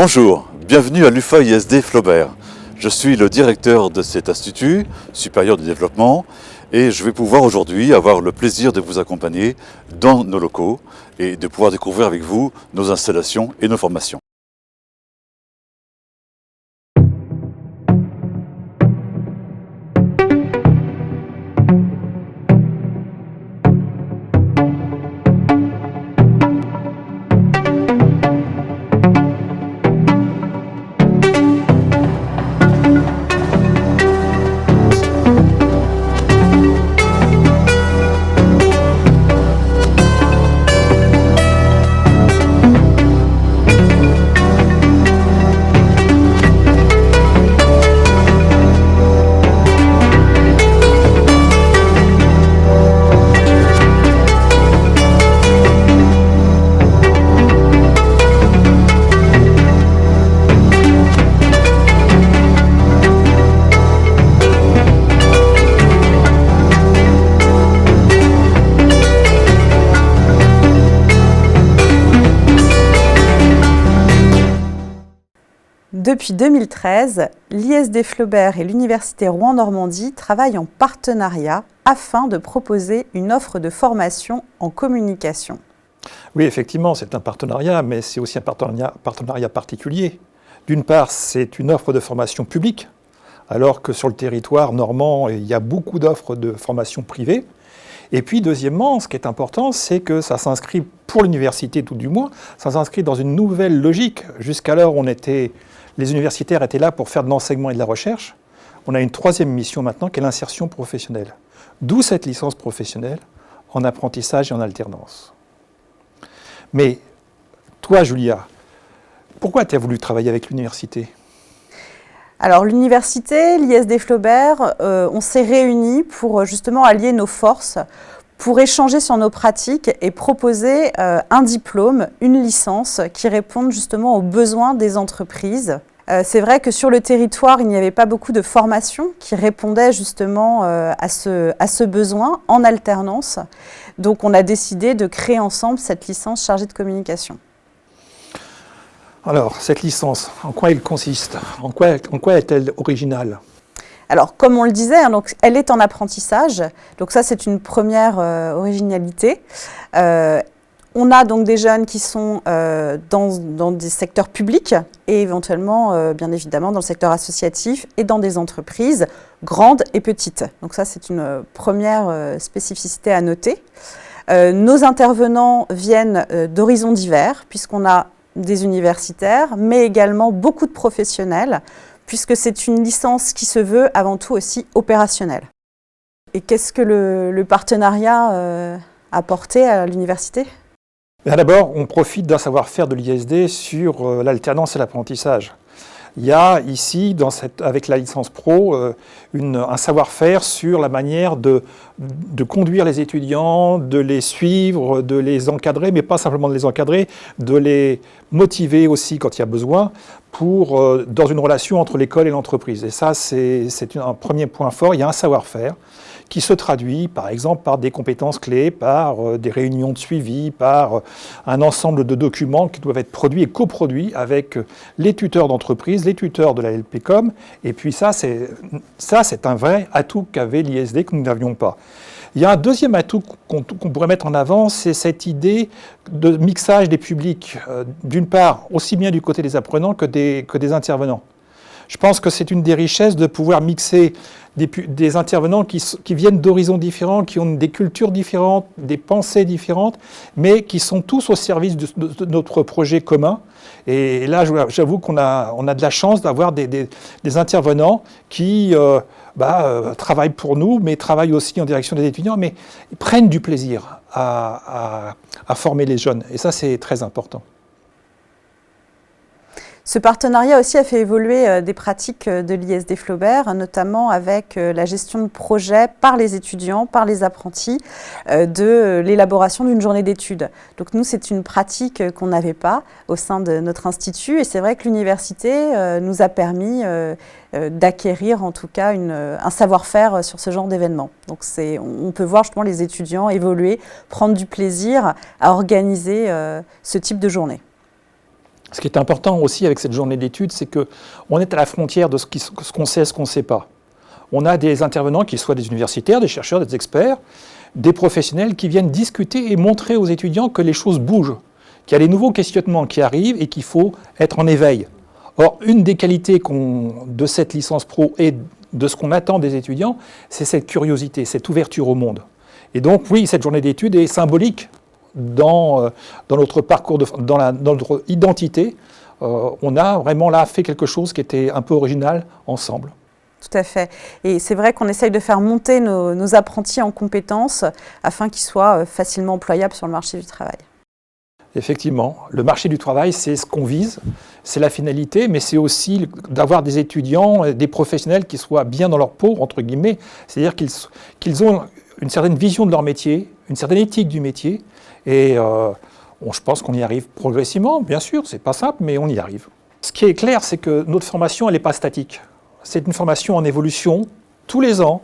Bonjour, bienvenue à l'UFA ISD Flaubert. Je suis le directeur de cet institut supérieur de développement et je vais pouvoir aujourd'hui avoir le plaisir de vous accompagner dans nos locaux et de pouvoir découvrir avec vous nos installations et nos formations. Depuis 2013, l'ISD Flaubert et l'Université Rouen-Normandie travaillent en partenariat afin de proposer une offre de formation en communication. Oui, effectivement, c'est un partenariat, mais c'est aussi un partenariat particulier. D'une part, c'est une offre de formation publique, alors que sur le territoire normand, il y a beaucoup d'offres de formation privée. Et puis, deuxièmement, ce qui est important, c'est que ça s'inscrit, pour l'université tout du moins, ça s'inscrit dans une nouvelle logique. Jusqu'alors, les universitaires étaient là pour faire de l'enseignement et de la recherche. On a une troisième mission maintenant, qui est l'insertion professionnelle. D'où cette licence professionnelle en apprentissage et en alternance. Mais toi, Julia, pourquoi tu as voulu travailler avec l'université ? Alors l'université, l'ISD Flaubert, on s'est réunis pour justement allier nos forces, pour échanger sur nos pratiques et proposer un diplôme, une licence qui réponde justement aux besoins des entreprises. C'est vrai que sur le territoire, il n'y avait pas beaucoup de formations qui répondaient justement à ce besoin en alternance. Donc on a décidé de créer ensemble cette licence chargée de communication. Alors, cette licence, en quoi elle consiste ? En quoi est-elle originale ? Alors, comme on le disait, donc, elle est en apprentissage. Donc ça, c'est une première originalité. On a donc des jeunes qui sont dans des secteurs publics et éventuellement, bien évidemment, dans le secteur associatif et dans des entreprises grandes et petites. Donc ça, c'est une première spécificité à noter. Nos intervenants viennent d'horizons divers, puisqu'on a des universitaires, mais également beaucoup de professionnels, puisque c'est une licence qui se veut avant tout aussi opérationnelle. Et qu'est-ce que le partenariat a apporté à l'université ? D'abord, on profite d'un savoir-faire de l'ISD sur l'alternance et l'apprentissage. Il y a ici, avec la licence pro, un savoir-faire sur la manière de conduire les étudiants, de les suivre, de les encadrer, mais pas simplement de les encadrer, de les motiver aussi quand il y a besoin, dans une relation entre l'école et l'entreprise. Et ça, c'est un premier point fort. Il y a un savoir-faire qui se traduit, par exemple, par des compétences clés, par des réunions de suivi, par un ensemble de documents qui doivent être produits et coproduits avec les tuteurs d'entreprise, les tuteurs de la LPCOM. Et puis ça, c'est un vrai atout qu'avait l'ISD que nous n'avions pas. Il y a un deuxième atout qu'on pourrait mettre en avant, c'est cette idée de mixage des publics, d'une part, aussi bien du côté des apprenants que des intervenants. Je pense que c'est une des richesses de pouvoir mixer des intervenants qui viennent d'horizons différents, qui ont des cultures différentes, des pensées différentes, mais qui sont tous au service de notre projet commun. Et là, j'avoue qu'on a de la chance d'avoir des intervenants qui travaillent pour nous, mais travaillent aussi en direction des étudiants, mais prennent du plaisir à former les jeunes. Et ça, c'est très important. Ce partenariat aussi a fait évoluer des pratiques de l'ISD Flaubert, notamment avec la gestion de projets par les étudiants, par les apprentis, de l'élaboration d'une journée d'études. Donc nous, c'est une pratique qu'on n'avait pas au sein de notre institut et c'est vrai que l'université nous a permis d'acquérir en tout cas un savoir-faire sur ce genre d'événement. Donc on peut voir justement les étudiants évoluer, prendre du plaisir à organiser ce type de journée. Ce qui est important aussi avec cette journée d'études, c'est qu'on est à la frontière de ce qu'on sait et ce qu'on ne sait pas. On a des intervenants qui soient des universitaires, des chercheurs, des experts, des professionnels qui viennent discuter et montrer aux étudiants que les choses bougent, qu'il y a des nouveaux questionnements qui arrivent et qu'il faut être en éveil. Or, une des qualités de cette licence pro et de ce qu'on attend des étudiants, c'est cette curiosité, cette ouverture au monde. Et donc, oui, cette journée d'études est symbolique dans notre parcours, dans notre identité. On a vraiment là fait quelque chose qui était un peu original ensemble. Tout à fait. Et c'est vrai qu'on essaye de faire monter nos apprentis en compétences afin qu'ils soient facilement employables sur le marché du travail. Effectivement, le marché du travail, c'est ce qu'on vise, c'est la finalité, mais c'est aussi d'avoir des étudiants, des professionnels qui soient bien dans leur peau, entre guillemets, c'est-à-dire qu'ils ont une certaine vision de leur métier, une certaine éthique du métier, et je pense qu'on y arrive progressivement, bien sûr, c'est pas simple, mais on y arrive. Ce qui est clair, c'est que notre formation, elle n'est pas statique. C'est une formation en évolution, tous les ans,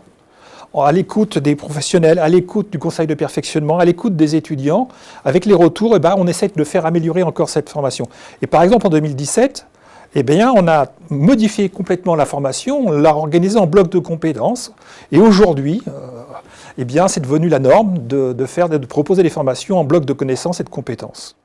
à l'écoute des professionnels, à l'écoute du conseil de perfectionnement, à l'écoute des étudiants. Avec les retours, on essaie de faire améliorer encore cette formation. Et par exemple, en 2017, on a modifié complètement la formation, on l'a organisée en bloc de compétences. Et aujourd'hui, c'est devenu la norme de proposer des formations en bloc de connaissances et de compétences.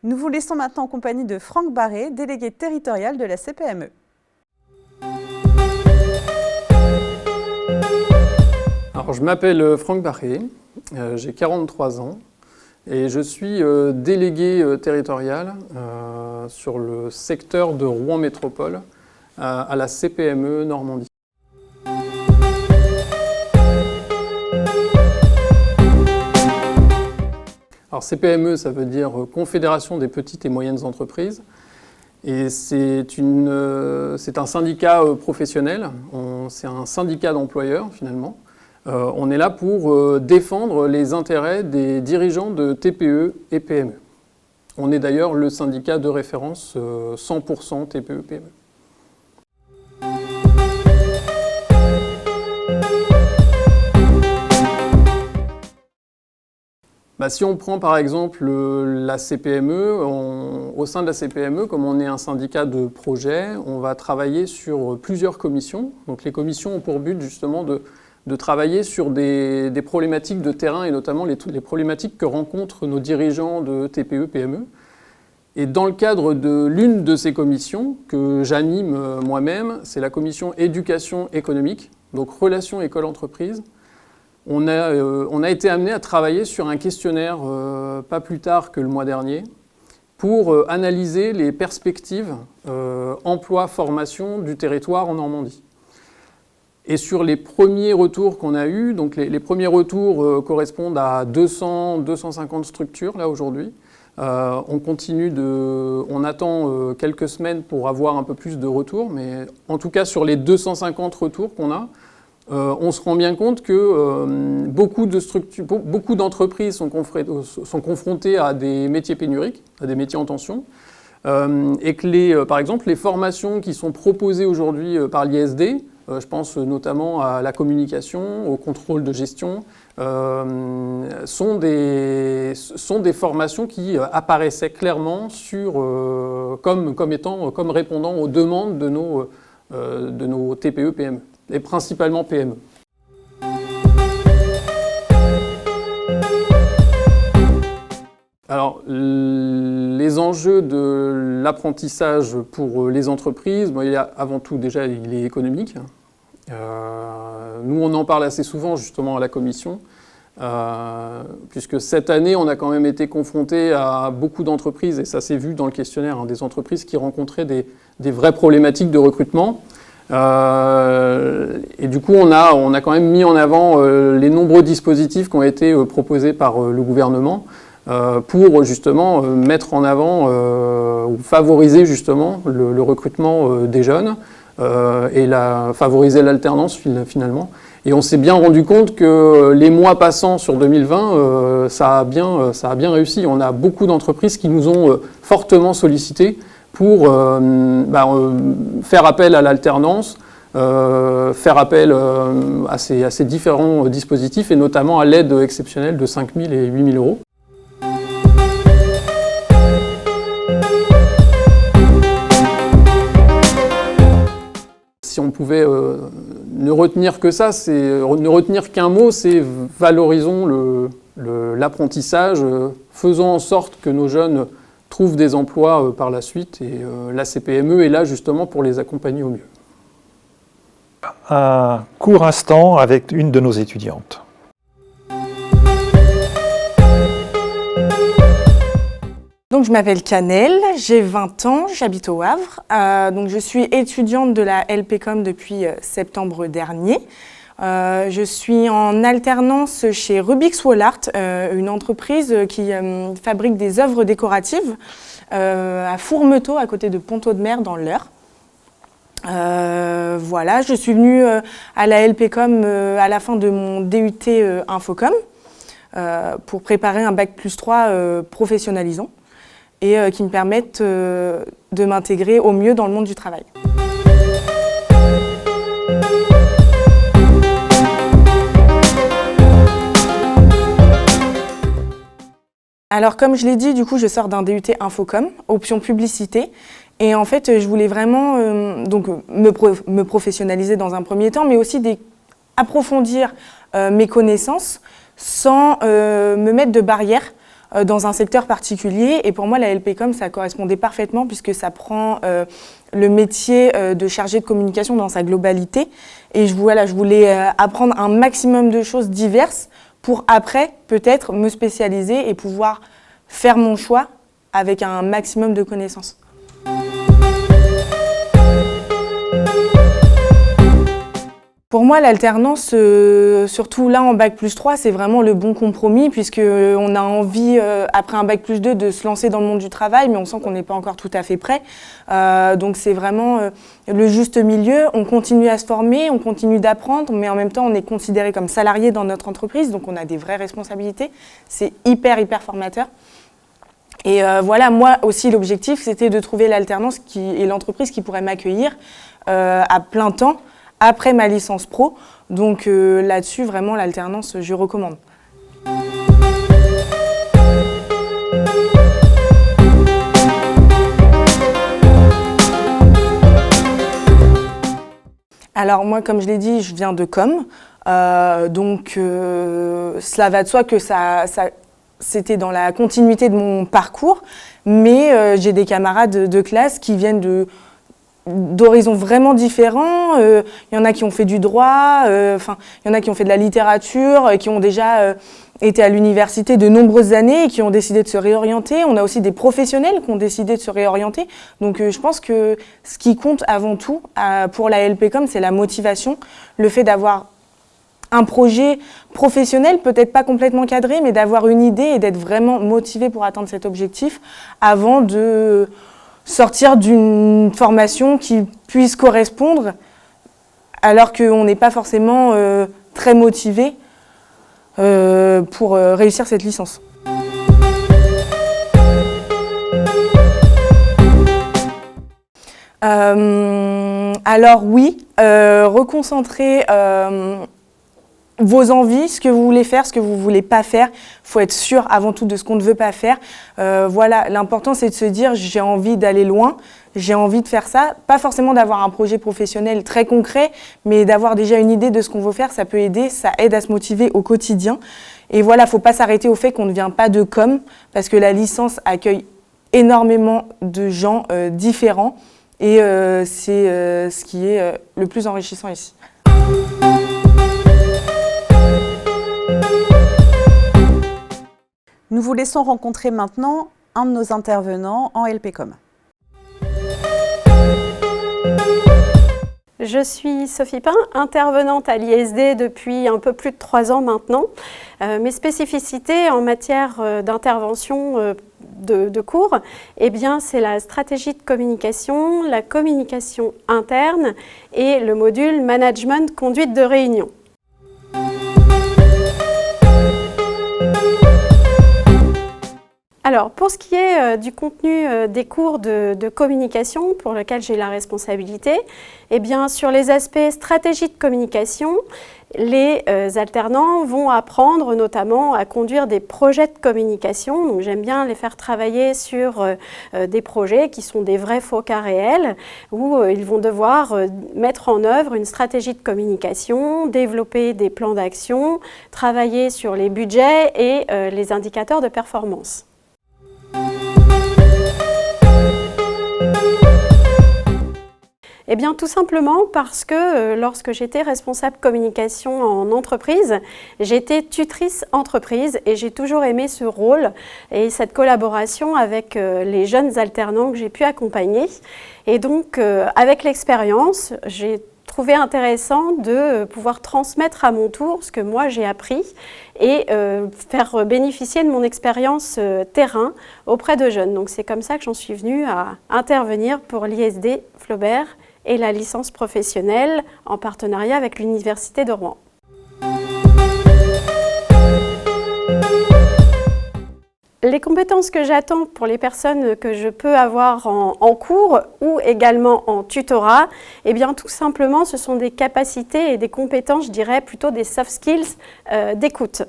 Nous vous laissons maintenant en compagnie de Franck Barré, délégué territorial de la CPME. Alors, je m'appelle Franck Barré, j'ai 43 ans et je suis délégué territorial sur le secteur de Rouen Métropole à la CPME Normandie. Alors CPME, ça veut dire Confédération des petites et moyennes entreprises. Et c'est un syndicat professionnel, c'est un syndicat d'employeurs finalement. On est là pour défendre les intérêts des dirigeants de TPE et PME. On est d'ailleurs le syndicat de référence 100% TPE-PME. Si on prend par exemple la CPME, au sein de la CPME, comme on est un syndicat de projet, on va travailler sur plusieurs commissions. Donc les commissions ont pour but justement de travailler sur des problématiques de terrain et notamment les problématiques que rencontrent nos dirigeants de TPE, PME. Et dans le cadre de l'une de ces commissions que j'anime moi-même, c'est la commission éducation économique, donc relations école-entreprise. On a été amené à travailler sur un questionnaire pas plus tard que le mois dernier pour analyser les perspectives emploi-formation du territoire en Normandie. Et sur les premiers retours qu'on a eus, donc les premiers retours correspondent à 200-250 structures là aujourd'hui. On attend quelques semaines pour avoir un peu plus de retours, mais en tout cas sur les 250 retours qu'on a, on se rend bien compte que beaucoup d'entreprises sont confrontées à des métiers pénuriques, à des métiers en tension, et que par exemple les formations qui sont proposées aujourd'hui par l'ISD, je pense notamment à la communication, au contrôle de gestion, sont des formations qui apparaissaient clairement comme répondant aux demandes de nos TPE, PME, et principalement PME. Alors, les les enjeux de l'apprentissage pour les entreprises, bon, avant tout, déjà, il est économique. Nous, on en parle assez souvent, justement, à la commission, puisque cette année, on a quand même été confronté à beaucoup d'entreprises, et ça s'est vu dans le questionnaire, hein, des entreprises qui rencontraient des vraies problématiques de recrutement. Et du coup, on a quand même mis en avant les nombreux dispositifs qui ont été proposés par le gouvernement pour justement mettre en avant ou favoriser justement le recrutement des jeunes et favoriser l'alternance finalement. Et on s'est bien rendu compte que les mois passant sur 2020, ça a bien réussi. On a beaucoup d'entreprises qui nous ont fortement sollicités pour faire appel à l'alternance, faire appel à ces différents dispositifs et notamment à l'aide exceptionnelle de 5 000 et 8 000 euros. Si on pouvait ne retenir que ça, ne retenir qu'un mot, c'est valorisons l'apprentissage, faisons en sorte que nos jeunes trouvent des emplois par la suite et la CPME est là justement pour les accompagner au mieux. Un court instant avec une de nos étudiantes. Donc, je m'appelle Canel, j'ai 20 ans, j'habite au Havre. Donc, je suis étudiante de la LPCOM depuis septembre dernier. Je suis en alternance chez Rubix Wallart, une entreprise qui fabrique des œuvres décoratives à Fourmeteau, à côté de Pont-Audemer, dans l'Eure. Voilà, je suis venue à la LPCOM à la fin de mon DUT Infocom pour préparer un bac+3 professionnalisant et qui me permettent de m'intégrer au mieux dans le monde du travail. Alors comme je l'ai dit, du coup je sors d'un DUT Infocom, option publicité. Et en fait, je voulais vraiment me professionnaliser dans un premier temps, mais aussi approfondir mes connaissances sans me mettre de barrières dans un secteur particulier. Et pour moi, la LPCOM, ça correspondait parfaitement puisque ça prend le métier de chargé de communication dans sa globalité. Et je voulais apprendre un maximum de choses diverses pour après, peut-être, me spécialiser et pouvoir faire mon choix avec un maximum de connaissances. Pour moi, l'alternance, surtout là en bac+3, c'est vraiment le bon compromis puisqu'on a envie, après un bac+2, de se lancer dans le monde du travail, mais on sent qu'on n'est pas encore tout à fait prêt. Donc c'est vraiment le juste milieu. On continue à se former, on continue d'apprendre, mais en même temps, on est considéré comme salarié dans notre entreprise, donc on a des vraies responsabilités. C'est hyper formateur. Et voilà, moi aussi, l'objectif, c'était de trouver l'alternance et l'entreprise qui pourrait m'accueillir à plein temps après ma licence pro. Donc là-dessus, vraiment, l'alternance, je recommande. Alors moi, comme je l'ai dit, je viens de Com. Donc cela va de soi que c'était dans la continuité de mon parcours. Mais j'ai des camarades de classe qui viennent d'horizons vraiment différents. Il y en a qui ont fait du droit, il y en a qui ont fait de la littérature, qui ont déjà été à l'université de nombreuses années et qui ont décidé de se réorienter. On a aussi des professionnels qui ont décidé de se réorienter. Donc je pense que ce qui compte avant tout pour la LPCOM, c'est la motivation, le fait d'avoir un projet professionnel, peut-être pas complètement cadré, mais d'avoir une idée et d'être vraiment motivé pour atteindre cet objectif avant de sortir d'une formation qui puisse correspondre alors qu'on n'est pas forcément très motivé pour réussir cette licence. Alors oui, reconcentrer vos envies, ce que vous voulez faire, ce que vous ne voulez pas faire. Il faut être sûr avant tout de ce qu'on ne veut pas faire. Voilà, l'important c'est de se dire j'ai envie d'aller loin, j'ai envie de faire ça. Pas forcément d'avoir un projet professionnel très concret, mais d'avoir déjà une idée de ce qu'on veut faire, ça peut aider, ça aide à se motiver au quotidien. Et voilà, il ne faut pas s'arrêter au fait qu'on ne vient pas de com, parce que la licence accueille énormément de gens différents et c'est ce qui est le plus enrichissant ici. Nous vous laissons rencontrer maintenant un de nos intervenants en LPCOM. Je suis Sophie Pain, intervenante à l'ISD depuis un peu plus de 3 ans maintenant. Mes spécificités en matière d'intervention de cours, eh bien, c'est la stratégie de communication, la communication interne et le module management conduite de réunion. Alors, pour ce qui est du contenu des cours de communication pour lequel j'ai la responsabilité, eh bien, sur les aspects stratégie de communication, les alternants vont apprendre notamment à conduire des projets de communication. Donc, j'aime bien les faire travailler sur des projets qui sont des vrais faux cas réels, où ils vont devoir mettre en œuvre une stratégie de communication, développer des plans d'action, travailler sur les budgets et les indicateurs de performance. Eh bien, tout simplement parce que lorsque j'étais responsable communication en entreprise, j'étais tutrice entreprise et j'ai toujours aimé ce rôle et cette collaboration avec les jeunes alternants que j'ai pu accompagner. Et donc, avec l'expérience, j'ai trouvé intéressant de pouvoir transmettre à mon tour ce que moi j'ai appris et faire bénéficier de mon expérience terrain auprès de jeunes. Donc, c'est comme ça que j'en suis venue à intervenir pour l'ISD Flaubert et la licence professionnelle en partenariat avec l'Université de Rouen. Les compétences que j'attends pour les personnes que je peux avoir en cours ou également en tutorat, eh bien tout simplement ce sont des capacités et des compétences, je dirais plutôt des soft skills d'écoute.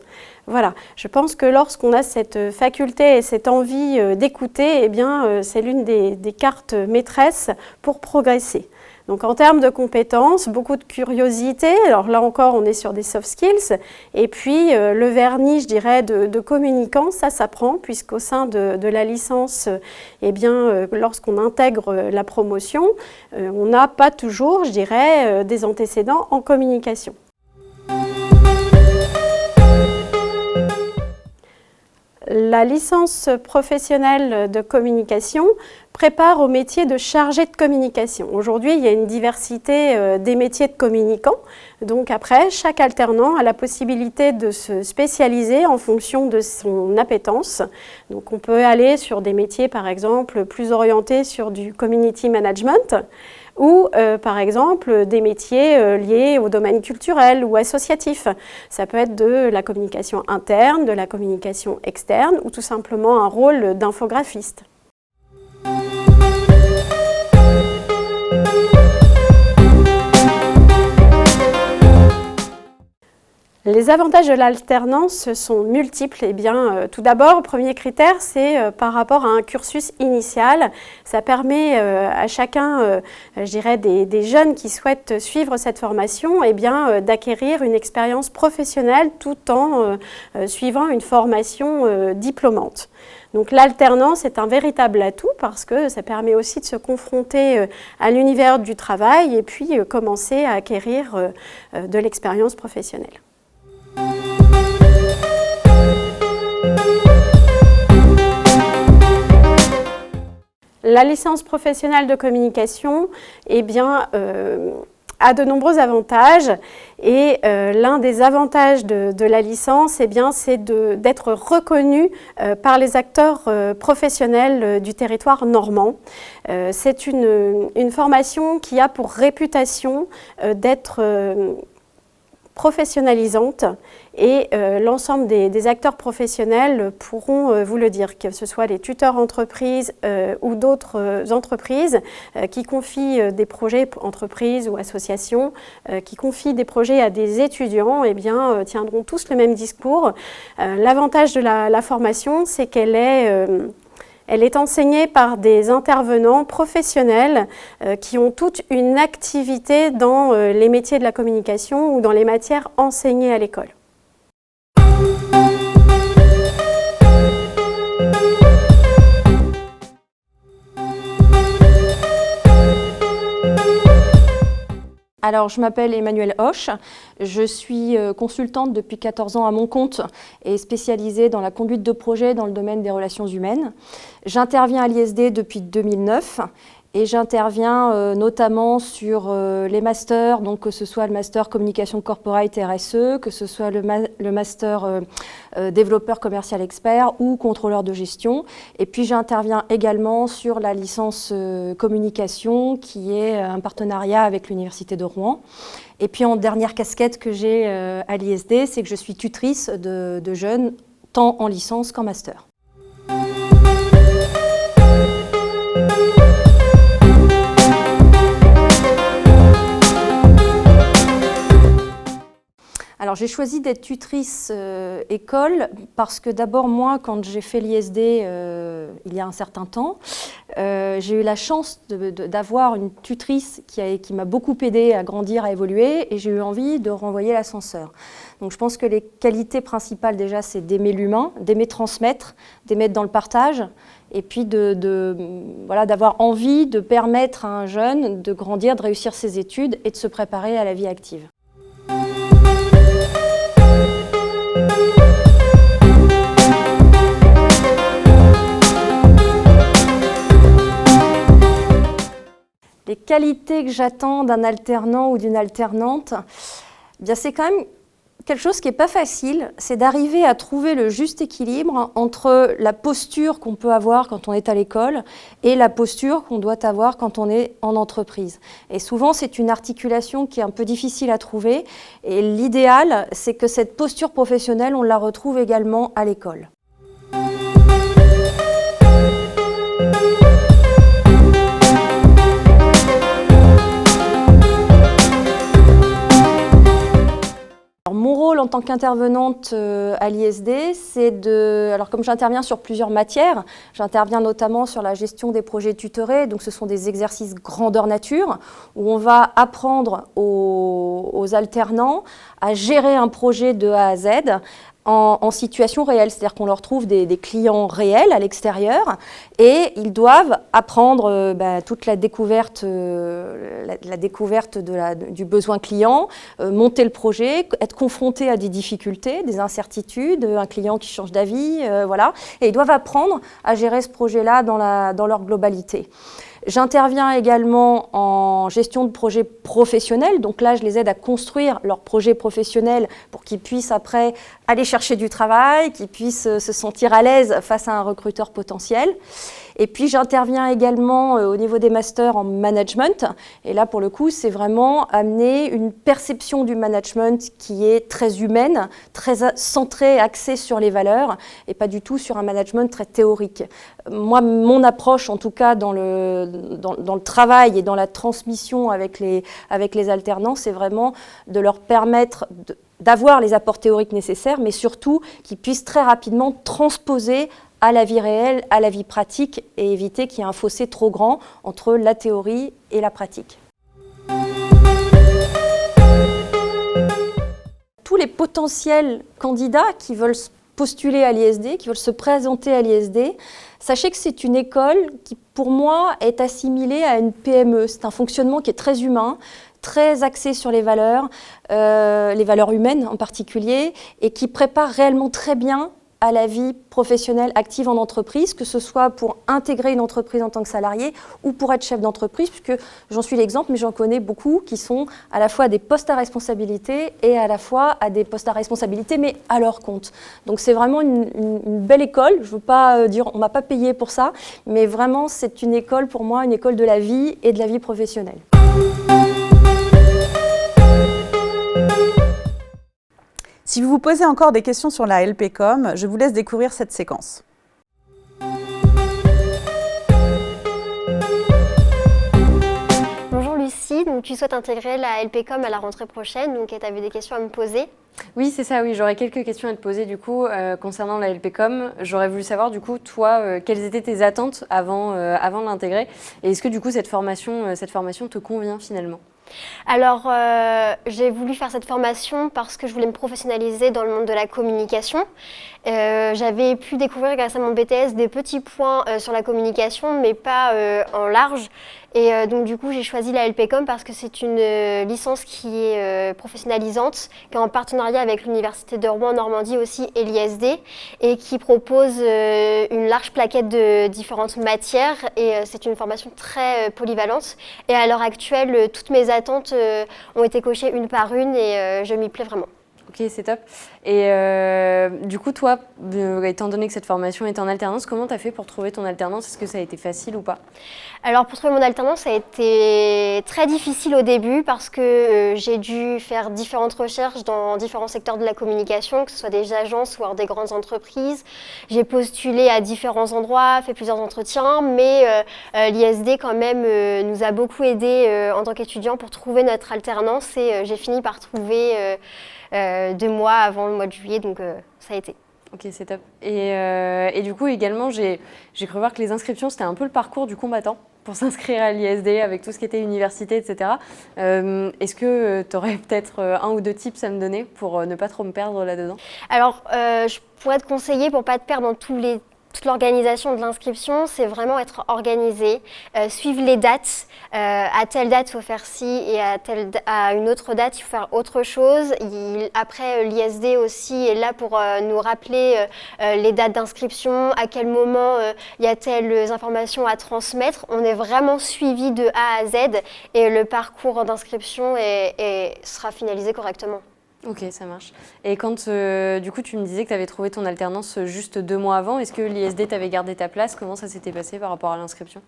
Voilà, je pense que lorsqu'on a cette faculté et cette envie d'écouter, eh bien c'est l'une des cartes maîtresses pour progresser. Donc en termes de compétences, beaucoup de curiosité, alors là encore on est sur des soft skills, et puis le vernis je dirais de communicant, ça s'apprend puisqu'au sein de la licence, eh bien lorsqu'on intègre la promotion, on n'a pas toujours je dirais des antécédents en communication. La licence professionnelle de communication prépare au métier de chargé de communication. Aujourd'hui, il y a une diversité des métiers de communicants. Donc après, chaque alternant a la possibilité de se spécialiser en fonction de son appétence. Donc on peut aller sur des métiers, par exemple, plus orientés sur du community management, ou par exemple des métiers liés au domaine culturel ou associatif. Ça peut être de la communication interne, de la communication externe ou tout simplement un rôle d'infographiste. Les avantages de l'alternance sont multiples. Eh bien, tout d'abord, premier critère, c'est par rapport à un cursus initial. Ça permet à chacun, je dirais, des jeunes qui souhaitent suivre cette formation, eh bien, d'acquérir une expérience professionnelle tout en suivant une formation diplômante. Donc l'alternance est un véritable atout parce que ça permet aussi de se confronter à l'univers du travail et puis commencer à acquérir de l'expérience professionnelle. La licence professionnelle de communication, eh bien, a de nombreux avantages et l'un des avantages de la licence, eh bien, c'est d'être reconnu par les acteurs professionnels du territoire normand. C'est une formation qui a pour réputation d'être professionnalisante et l'ensemble des acteurs professionnels pourront vous le dire, que ce soit les tuteurs entreprises ou d'autres entreprises qui confient des projets entreprises ou associations, qui confient des projets à des étudiants, eh bien, tiendront tous le même discours. L'avantage de la formation, c'est qu'elle est enseignée par des intervenants professionnels qui ont toute une activité dans les métiers de la communication ou dans les matières enseignées à l'école. Alors, je m'appelle Emmanuelle Hoche, je suis consultante depuis 14 ans à mon compte et spécialisée dans la conduite de projet dans le domaine des relations humaines. J'interviens à l'ISD depuis 2009 et j'interviens notamment sur les masters, donc que ce soit le master communication corporate RSE, que ce soit le master développeur commercial expert ou contrôleur de gestion. Et puis j'interviens également sur la licence communication qui est un partenariat avec l'Université de Rouen. Et puis en dernière casquette que j'ai à l'ISD, c'est que je suis tutrice de jeunes, tant en licence qu'en master. Alors j'ai choisi d'être tutrice école parce que d'abord moi quand j'ai fait l'ISD il y a un certain temps, j'ai eu la chance d'avoir une tutrice qui m'a beaucoup aidée à grandir, à évoluer et j'ai eu envie de renvoyer l'ascenseur. Donc je pense que les qualités principales déjà c'est d'aimer l'humain, d'aimer transmettre, d'aimer être dans le partage et puis voilà, d'avoir envie de permettre à un jeune de grandir, de réussir ses études et de se préparer à la vie active. Les qualités que j'attends d'un alternant ou d'une alternante, bien c'est quand même quelque chose qui n'est pas facile, c'est d'arriver à trouver le juste équilibre entre la posture qu'on peut avoir quand on est à l'école et la posture qu'on doit avoir quand on est en entreprise. Et souvent, c'est une articulation qui est un peu difficile à trouver. Et l'idéal, c'est que cette posture professionnelle, on la retrouve également à l'école. Mon rôle en tant qu'intervenante à l'ISD, c'est alors comme j'interviens sur plusieurs matières, j'interviens notamment sur la gestion des projets tutorés, donc ce sont des exercices grandeur nature, où on va apprendre aux alternants à gérer un projet de A à Z, en situation réelle, c'est-à-dire qu'on leur trouve des clients réels à l'extérieur et ils doivent apprendre toute la découverte, du besoin client, monter le projet, être confrontés à des difficultés, des incertitudes, un client qui change d'avis, voilà, et ils doivent apprendre à gérer ce projet-là dans leur globalité. J'interviens également en gestion de projets professionnels, donc là je les aide à construire leur projet professionnel pour qu'ils puissent après aller chercher du travail, qu'ils puissent se sentir à l'aise face à un recruteur potentiel. Et puis j'interviens également au niveau des masters en management, et là pour le coup c'est vraiment amener une perception du management qui est très humaine, très centrée, axée sur les valeurs, et pas du tout sur un management très théorique. Moi, mon approche en tout cas dans le travail et dans la transmission avec les alternants, c'est vraiment de leur permettre d'avoir les apports théoriques nécessaires, mais surtout qu'ils puissent très rapidement transposer à la vie réelle, à la vie pratique, et éviter qu'il y ait un fossé trop grand entre la théorie et la pratique. Tous les potentiels candidats qui veulent postuler à l'ISD, qui veulent se présenter à l'ISD, sachez que c'est une école qui, pour moi, est assimilée à une PME. C'est un fonctionnement qui est très humain, très axé sur les valeurs humaines en particulier, et qui prépare réellement très bien à la vie professionnelle active en entreprise, que ce soit pour intégrer une entreprise en tant que salarié ou pour être chef d'entreprise, puisque j'en suis l'exemple, mais j'en connais beaucoup qui sont à la fois à des postes à responsabilité et à la fois à des postes à responsabilité, mais à leur compte. Donc c'est vraiment une belle école. Je ne veux pas dire on ne m'a pas payé pour ça, mais vraiment c'est une école pour moi, une école de la vie et de la vie professionnelle. Si vous vous posez encore des questions sur la LPCOM, je vous laisse découvrir cette séquence. Bonjour Lucie, donc tu souhaites intégrer la LPCOM à la rentrée prochaine, donc tu avais des questions à me poser. Oui, c'est ça, oui, j'aurais quelques questions à te poser du coup concernant la LPCOM. J'aurais voulu savoir du coup, toi, quelles étaient tes attentes avant de l'intégrer et est-ce que du coup cette formation te convient finalement ? Alors, j'ai voulu faire cette formation parce que je voulais me professionnaliser dans le monde de la communication J'avais pu découvrir grâce à mon BTS des petits points sur la communication, mais pas en large. Et donc du coup, j'ai choisi la LPCOM parce que c'est une licence qui est professionnalisante, qui est en partenariat avec l'Université de Rouen-Normandie aussi et l'ISD, et qui propose une large plaquette de différentes matières. Et c'est une formation très polyvalente. Et à l'heure actuelle, toutes mes attentes ont été cochées une par une et je m'y plais vraiment. Ok, c'est top. Et du coup, toi, étant donné que cette formation est en alternance, comment tu as fait pour trouver ton alternance? Est-ce que ça a été facile ou pas? Alors pour trouver mon alternance, ça a été très difficile au début parce que j'ai dû faire différentes recherches dans différents secteurs de la communication, que ce soit des agences ou des grandes entreprises. J'ai postulé à différents endroits, fait plusieurs entretiens, mais l'ISD quand même nous a beaucoup aidés en tant qu'étudiants pour trouver notre alternance et j'ai fini par trouver 2 mois avant le mois de juillet, donc ça a été. Ok, c'est top. Et du coup, également, j'ai cru voir que les inscriptions, c'était un peu le parcours du combattant pour s'inscrire à l'ISD avec tout ce qui était université, etc. Est-ce que tu aurais peut-être 1 ou 2 tips à me donner pour ne pas trop me perdre là-dedans? Alors, je pourrais te conseiller pour ne pas te perdre dans toute l'organisation de l'inscription, c'est vraiment être organisé, suivre les dates. À telle date, il faut faire ci et à une autre date, il faut faire autre chose. Après, l'ISD aussi est là pour nous rappeler les dates d'inscription, à quel moment il y a telles informations à transmettre. On est vraiment suivi de A à Z et le parcours d'inscription sera finalisé correctement. Ok, ça marche. Et quand du coup tu me disais que tu avais trouvé ton alternance juste 2 mois avant, est-ce que l'ISD t'avait gardé ta place? Comment ça s'était passé par rapport à l'inscription?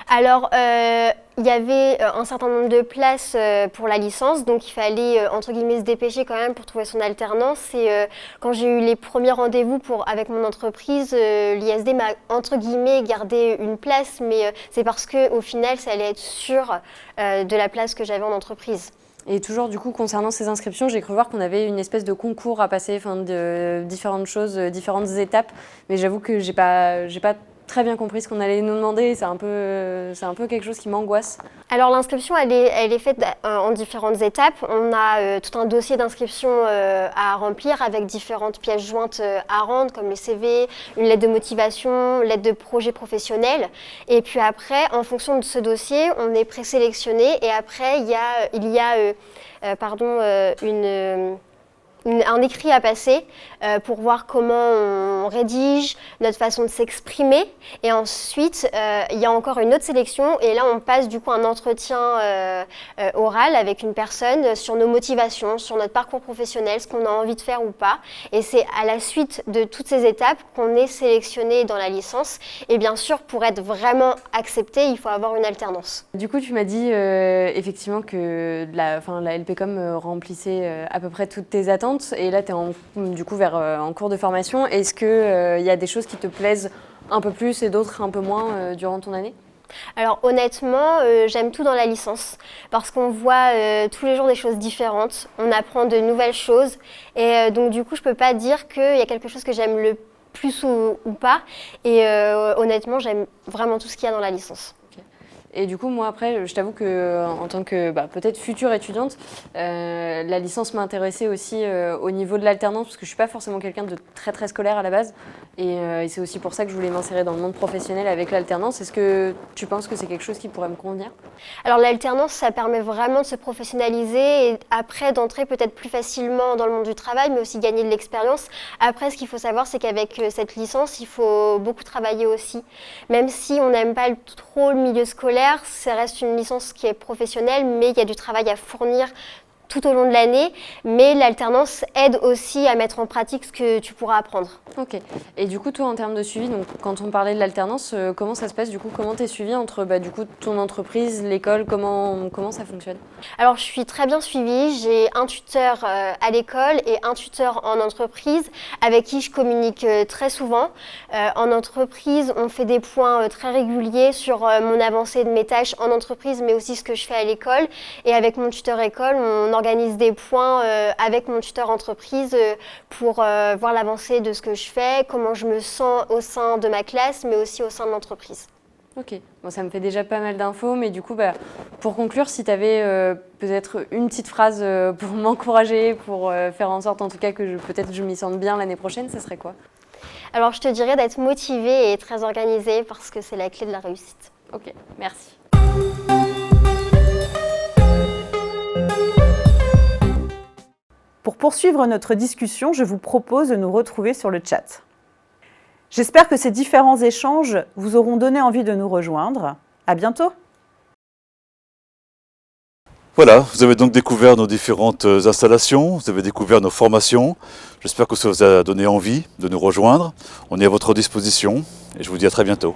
Alors, il y avait un certain nombre de places pour la licence, donc il fallait entre guillemets se dépêcher quand même pour trouver son alternance. Et quand j'ai eu les premiers rendez-vous avec mon entreprise, l'ISD m'a entre guillemets gardé une place, mais c'est parce qu'au final, ça allait être sûr de la place que j'avais en entreprise. Et toujours, du coup, concernant ces inscriptions, j'ai cru voir qu'on avait une espèce de concours à passer, de différentes choses, différentes étapes. Mais j'avoue que j'ai pas très bien compris ce qu'on allait nous demander. C'est un peu quelque chose qui m'angoisse. Alors, l'inscription, elle est faite en différentes étapes. On a tout un dossier d'inscription à remplir avec différentes pièces jointes à rendre, comme le CV, une lettre de motivation, lettre de projet professionnel. Et puis après, en fonction de ce dossier, on est présélectionné. Et après, il y a un écrit à passer pour voir comment on rédige, notre façon de s'exprimer. Et ensuite, il y a encore une autre sélection. Et là, on passe du coup un entretien oral avec une personne sur nos motivations, sur notre parcours professionnel, ce qu'on a envie de faire ou pas. Et c'est à la suite de toutes ces étapes qu'on est sélectionné dans la licence. Et bien sûr, pour être vraiment accepté, il faut avoir une alternance. Du coup, tu m'as dit effectivement que la LPCOM remplissait à peu près toutes tes attentes. Et là, tu es du coup en cours de formation. Est-ce qu'il y a des choses qui te plaisent un peu plus et d'autres un peu moins durant ton année? Alors honnêtement, j'aime tout dans la licence parce qu'on voit tous les jours des choses différentes, on apprend de nouvelles choses et donc du coup je peux pas dire qu'il y a quelque chose que j'aime le plus ou pas et honnêtement j'aime vraiment tout ce qu'il y a dans la licence. Et du coup, moi, après, je t'avoue qu'en tant que peut-être future étudiante, la licence m'a intéressée aussi au niveau de l'alternance, parce que je ne suis pas forcément quelqu'un de très, très scolaire à la base. Et c'est aussi pour ça que je voulais m'insérer dans le monde professionnel avec l'alternance. Est-ce que tu penses que c'est quelque chose qui pourrait me convenir? Alors l'alternance, ça permet vraiment de se professionnaliser et après d'entrer peut-être plus facilement dans le monde du travail, mais aussi gagner de l'expérience. Après, ce qu'il faut savoir, c'est qu'avec cette licence, il faut beaucoup travailler aussi. Même si on n'aime pas trop le milieu scolaire, ça reste une licence qui est professionnelle, mais il y a du travail à fournir tout au long de l'année, mais l'alternance aide aussi à mettre en pratique ce que tu pourras apprendre. Ok. Et du coup, toi, en termes de suivi, donc, quand on parlait de l'alternance, comment ça se passe du coup? Comment tu es suivi entre du coup, ton entreprise, l'école? Comment ça fonctionne? Alors, je suis très bien suivie. J'ai un tuteur à l'école et un tuteur en entreprise avec qui je communique très souvent. En entreprise, on fait des points très réguliers sur mon avancée de mes tâches en entreprise, mais aussi ce que je fais à l'école. Et avec mon tuteur école, on organise des points avec mon tuteur entreprise pour voir l'avancée de ce que je fais, comment je me sens au sein de ma classe, mais aussi au sein de l'entreprise. Ok, bon, ça me fait déjà pas mal d'infos, mais du coup, pour conclure, si tu avais peut-être une petite phrase pour m'encourager, pour faire en sorte en tout cas que peut-être je m'y sente bien l'année prochaine, ça serait quoi? Alors je te dirais d'être motivé et très organisé parce que c'est la clé de la réussite. Ok, merci. Pour poursuivre notre discussion, je vous propose de nous retrouver sur le chat. J'espère que ces différents échanges vous auront donné envie de nous rejoindre. À bientôt! Voilà, vous avez donc découvert nos différentes installations, vous avez découvert nos formations. J'espère que ça vous a donné envie de nous rejoindre. On est à votre disposition et je vous dis à très bientôt.